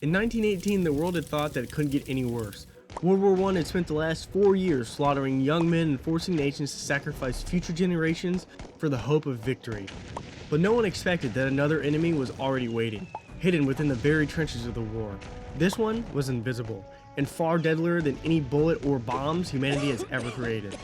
In 1918, the world had thought that it couldn't get any worse. World War I had spent the last 4 years slaughtering young men and forcing nations to sacrifice future generations for the hope of victory. But no one expected that another enemy was already waiting, hidden within the very trenches of the war. This one was invisible, and far deadlier than any bullet or bombs humanity has ever created.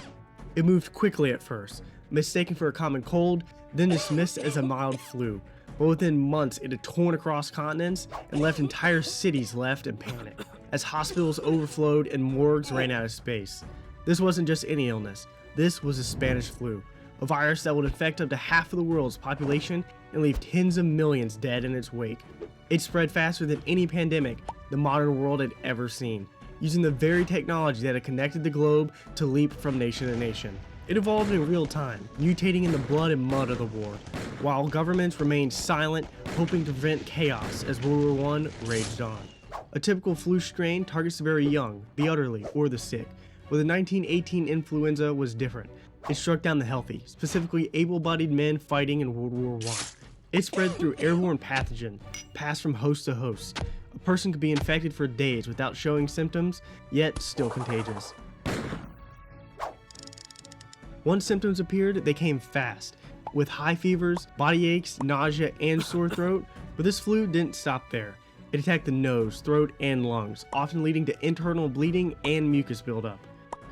It moved quickly at first, mistaken for a common cold, then dismissed as a mild flu. But within months, it had torn across continents and left entire cities left in panic, as hospitals overflowed and morgues ran out of space. This wasn't just any illness, this was the Spanish flu, a virus that would infect up to half of the world's population and leave tens of millions dead in its wake. It spread faster than any pandemic the modern world had ever seen, using the very technology that had connected the globe to leap from nation to nation. It evolved in real time, mutating in the blood and mud of the war, while governments remained silent, hoping to prevent chaos as World War I raged on. A typical flu strain targets the very young, the elderly, or the sick, but the 1918 influenza was different. It struck down the healthy, specifically able-bodied men fighting in World War I. It spread through airborne pathogen, passed from host to host. A person could be infected for days without showing symptoms, yet still contagious. Once symptoms appeared, they came fast, with high fevers, body aches, nausea, and sore throat, but this flu didn't stop there. It attacked the nose, throat, and lungs, often leading to internal bleeding and mucus buildup,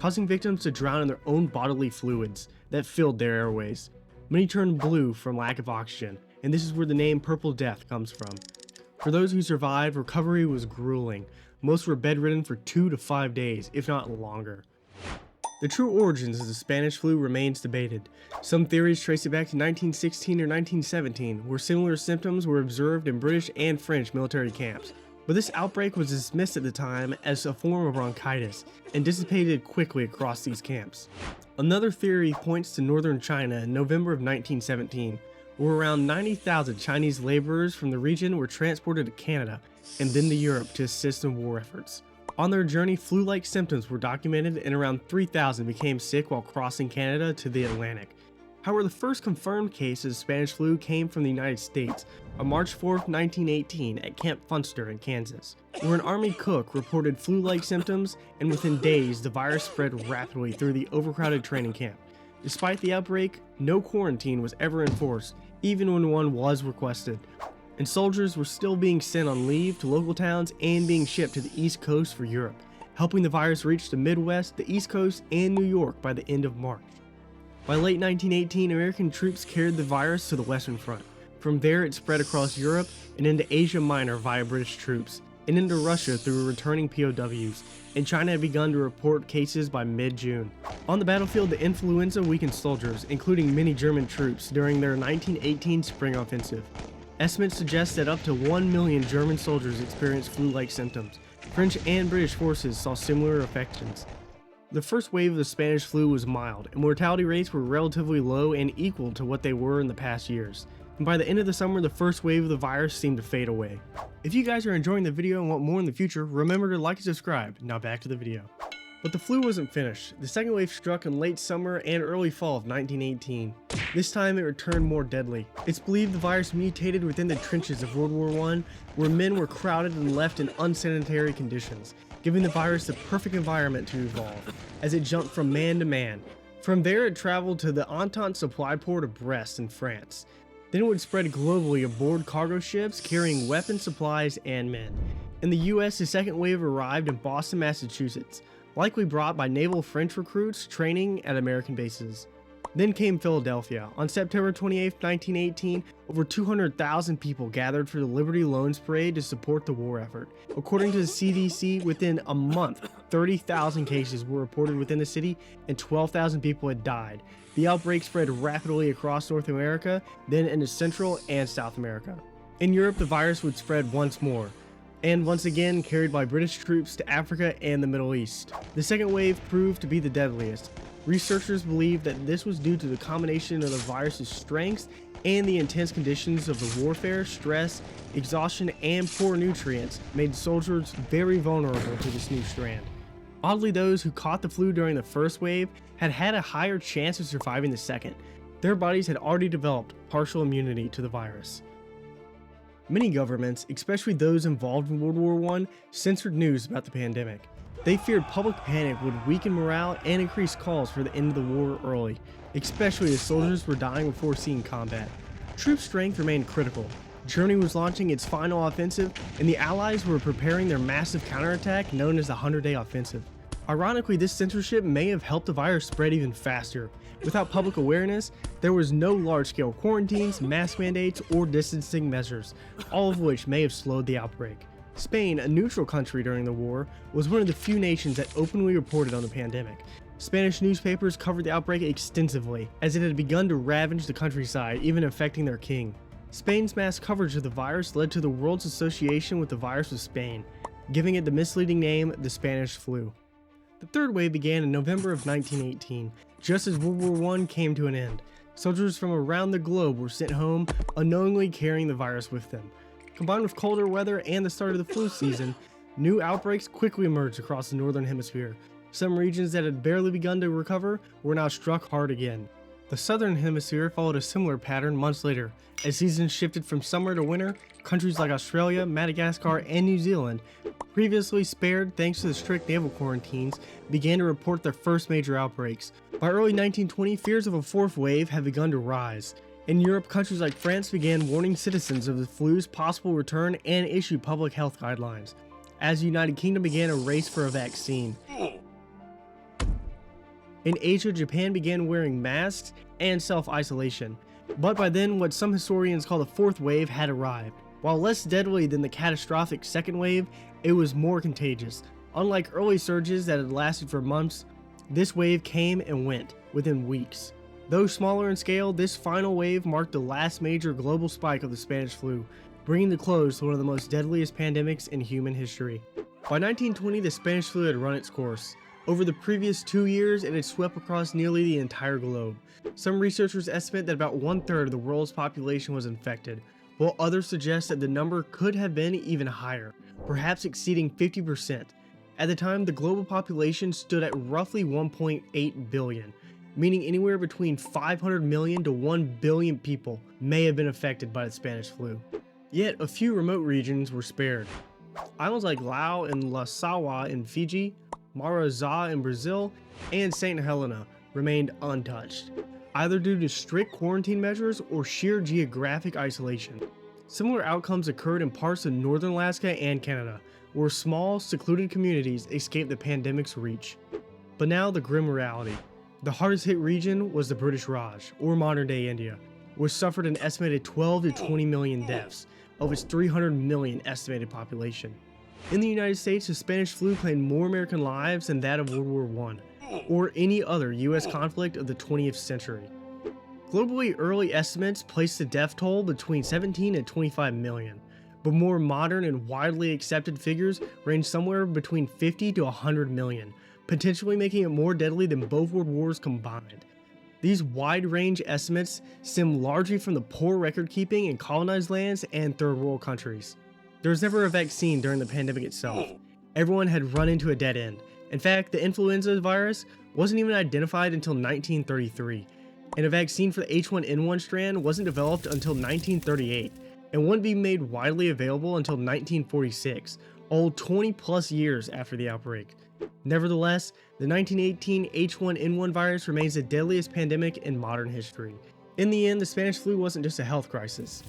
causing victims to drown in their own bodily fluids that filled their airways. Many turned blue from lack of oxygen, and this is where the name Purple Death comes from. For those who survived, recovery was grueling. Most were bedridden for 2 to 5 days, if not longer. The true origins of the Spanish flu remains debated. Some theories trace it back to 1916 or 1917, where similar symptoms were observed in British and French military camps. But this outbreak was dismissed at the time as a form of bronchitis, and dissipated quickly across these camps. Another theory points to northern China in November of 1917, where around 90,000 Chinese laborers from the region were transported to Canada and then to Europe to assist in war efforts. On their journey, flu-like symptoms were documented and around 3,000 became sick while crossing Canada to the Atlantic. However, the first confirmed case of Spanish flu came from the United States on March 4, 1918 at Camp Funster in Kansas, where an army cook reported flu-like symptoms, and within days the virus spread rapidly through the overcrowded training camp. Despite the outbreak, no quarantine was ever enforced, even when one was requested, and soldiers were still being sent on leave to local towns and being shipped to the East Coast for Europe, helping the virus reach the Midwest, the East Coast, and New York by the end of March. By late 1918, American troops carried the virus to the Western Front. From there, it spread across Europe and into Asia Minor via British troops, and into Russia through returning POWs, and China had begun to report cases by mid-June. On the battlefield, the influenza weakened soldiers, including many German troops, during their 1918 spring offensive. Estimates suggest that up to 1 million German soldiers experienced flu-like symptoms. French and British forces saw similar affections. The first wave of the Spanish flu was mild, and mortality rates were relatively low and equal to what they were in the past years. And by the end of the summer, the first wave of the virus seemed to fade away. If you guys are enjoying the video and want more in the future, remember to like and subscribe. Now back to the video. But the flu wasn't finished. The second wave struck in late summer and early fall of 1918. This time it returned more deadly. It's believed the virus mutated within the trenches of World War I, where men were crowded and left in unsanitary conditions, giving the virus the perfect environment to evolve, as it jumped from man to man. From there it traveled to the Entente supply port of Brest in France. Then it would spread globally aboard cargo ships carrying weapons, supplies, and men. In the US, the second wave arrived in Boston, Massachusetts, likely brought by naval French recruits training at American bases. Then came Philadelphia. On September 28, 1918, over 200,000 people gathered for the Liberty Loans Parade to support the war effort. According to the CDC, within a month, 30,000 cases were reported within the city and 12,000 people had died. The outbreak spread rapidly across North America, then into Central and South America. In Europe, the virus would spread once more, and once again carried by British troops to Africa and the Middle East. The second wave proved to be the deadliest. Researchers believe that this was due to the combination of the virus's strengths and the intense conditions of the warfare, stress, exhaustion, and poor nutrients made soldiers very vulnerable to this new strand. Oddly, those who caught the flu during the first wave had a higher chance of surviving the second. Their bodies had already developed partial immunity to the virus. Many governments, especially those involved in World War I, censored news about the pandemic. They feared public panic would weaken morale and increase calls for the end of the war early, especially as soldiers were dying before seeing combat. Troop strength remained critical. Germany was launching its final offensive, and the Allies were preparing their massive counterattack known as the 100-Day Offensive. Ironically, this censorship may have helped the virus spread even faster. Without public awareness, there was no large-scale quarantines, mask mandates, or distancing measures, all of which may have slowed the outbreak. Spain, a neutral country during the war, was one of the few nations that openly reported on the pandemic. Spanish newspapers covered the outbreak extensively, as it had begun to ravage the countryside, even affecting their king. Spain's mass coverage of the virus led to the world's association with the virus of Spain, giving it the misleading name the Spanish flu. The third wave began in November of 1918, just as World War I came to an end. Soldiers from around the globe were sent home, unknowingly carrying the virus with them. Combined with colder weather and the start of the flu season, new outbreaks quickly emerged across the northern hemisphere. Some regions that had barely begun to recover were now struck hard again. The southern hemisphere followed a similar pattern months later. As seasons shifted from summer to winter, countries like Australia, Madagascar, and New Zealand, previously spared thanks to the strict naval quarantines, began to report their first major outbreaks. By early 1920, fears of a fourth wave had begun to rise. In Europe, countries like France began warning citizens of the flu's possible return and issued public health guidelines, as the United Kingdom began a race for a vaccine. In Asia, Japan began wearing masks and self-isolation. But by then, what some historians call the fourth wave had arrived. While less deadly than the catastrophic second wave, it was more contagious. Unlike early surges that had lasted for months, this wave came and went within weeks. Though smaller in scale, this final wave marked the last major global spike of the Spanish flu, bringing the close to one of the most deadliest pandemics in human history. By 1920, the Spanish flu had run its course. Over the previous 2 years, it had swept across nearly the entire globe. Some researchers estimate that about 1/3 of the world's population was infected, while others suggest that the number could have been even higher, perhaps exceeding 50%. At the time, the global population stood at roughly 1.8 billion, meaning anywhere between 500 million to 1 billion people may have been affected by the Spanish flu. Yet, a few remote regions were spared. Islands like Lau and La Sawa in Fiji, Marajó in Brazil, and St. Helena remained untouched, either due to strict quarantine measures or sheer geographic isolation. Similar outcomes occurred in parts of northern Alaska and Canada, where small, secluded communities escaped the pandemic's reach. But now the grim reality. The hardest hit region was the British Raj, or modern-day India, which suffered an estimated 12 to 20 million deaths of its 300 million estimated population. In the United States, the Spanish flu claimed more American lives than that of World War I, or any other US conflict of the 20th century. Globally, early estimates placed the death toll between 17 and 25 million, but more modern and widely accepted figures range somewhere between 50 to 100 million, potentially making it more deadly than both world wars combined. These wide-range estimates stem largely from the poor record-keeping in colonized lands and third world countries. There was never a vaccine during the pandemic itself. Everyone had run into a dead end. In fact, the influenza virus wasn't even identified until 1933, and a vaccine for the H1N1 strand wasn't developed until 1938, and wouldn't be made widely available until 1946, all 20 plus years after the outbreak. Nevertheless, the 1918 H1N1 virus remains the deadliest pandemic in modern history. In the end, the Spanish flu wasn't just a health crisis.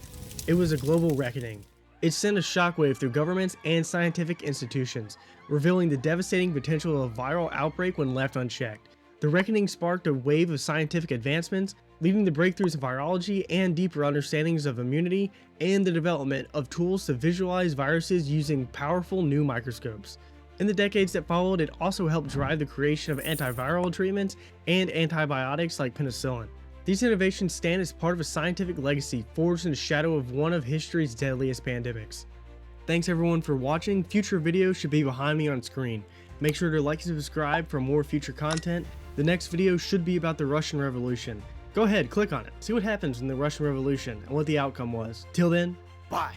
It was a global reckoning. It sent a shockwave through governments and scientific institutions, revealing the devastating potential of a viral outbreak when left unchecked. The reckoning sparked a wave of scientific advancements, leading to breakthroughs in virology and deeper understandings of immunity, and the development of tools to visualize viruses using powerful new microscopes. In the decades that followed, it also helped drive the creation of antiviral treatments and antibiotics like penicillin. These innovations stand as part of a scientific legacy forged in the shadow of one of history's deadliest pandemics. Thanks everyone for watching. Future videos should be behind me on screen. Make sure to like and subscribe for more future content. The next video should be about the Russian Revolution. Go ahead, click on it, see what happens in the Russian Revolution and what the outcome was. Till then, bye!